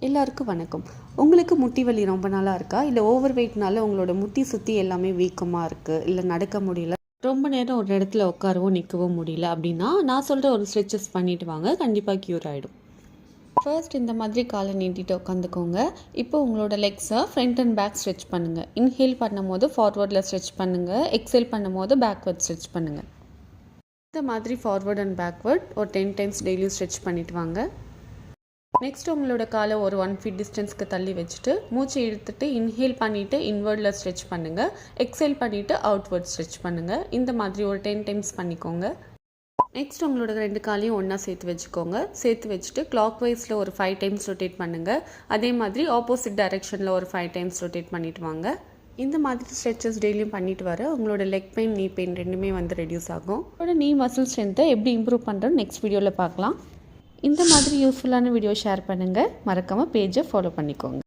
எல்லாருக்கும் வணக்கம். உங்களுக்கு முட்டி வலி ரொம்ப நாளாக இருக்கா? இல்லை ஓவர் வெயிட்னால உங்களோட முட்டி சுற்றி எல்லாமே வீக்கமாக இருக்குது, இல்லை நடக்க முடியல, ரொம்ப நேரம் ஒரு இடத்துல உட்காரவும் நிற்கவும் முடியல அப்படின்னா நான் சொல்கிற ஒரு ஸ்ட்ரெச்சஸ் பண்ணிட்டு வாங்க, கண்டிப்பாக க்யூர் ஆகிடும். ஃபர்ஸ்ட் இந்த மாதிரி காலை நீட்டிட்டு உட்காந்துக்கோங்க. இப்போ உங்களோட லெக்ஸை ஃப்ரண்ட் அண்ட் பேக் ஸ்ட்ரெச் பண்ணுங்கள். இன்ஹேல் பண்ணும்போது ஃபார்வர்டில் ஸ்ட்ரெச் பண்ணுங்கள், எக்ஸேல் பண்ணும்போது பேக்வர்ட் ஸ்ட்ரெச் பண்ணுங்கள். இந்த மாதிரி ஃபார்வர்ட் அண்ட் பேக்வர்ட் ஒரு 10 டைம்ஸ் டெய்லி ஸ்ட்ரெச் பண்ணிட்டு வாங்க. நெக்ஸ்ட் உங்களோட காலை ஒரு 1 feet டிஸ்டன்ஸ்க்கு தள்ளி வச்சுட்டு மூச்சை இழுத்துட்டு இன்ஹேல் பண்ணிவிட்டு இன்வர்டில் ஸ்ட்ரெச் பண்ணுங்கள், எக்ஸேல் பண்ணிவிட்டு அவுட்வர்ட் ஸ்ட்ரெச் பண்ணுங்கள். இந்த மாதிரி ஒரு 10 டைம்ஸ் பண்ணிக்கோங்க. நெக்ஸ்ட் உங்களோட 2 காலையும் ஒன்றா சேர்த்து வச்சுக்கோங்க. சேர்த்து வச்சுட்டு கிளாக் வைஸில் ஒரு 5 டைம்ஸ் ரொட்டேட் பண்ணுங்கள். அதே மாதிரி ஆப்போசிட் டைரெக்ஷனில் ஒரு 5 டைம்ஸ் ரொட்டேட் பண்ணிட்டு வாங்க. இந்த மாதிரி ஸ்ட்ரெச்சஸ் டெய்லியும் பண்ணிட்டு வர உங்களோட லெக் பெயின், நீ பெயின் ரெண்டுமே ரெடியூஸ் ஆகும். உங்களோட நீ மசில் ஸ்ட்ரென்த்தை எப்படி இம்ப்ரூவ் பண்ணுறோன்னு நெக்ஸ்ட் வீடியோவில் பார்க்கலாம். இந்த மாதிரி யூஸ்ஃபுல்லான வீடியோ ஷேர் பண்ணுங்கள். மறக்காமல் பேஜை ஃபாலோ பண்ணிக்கோங்க.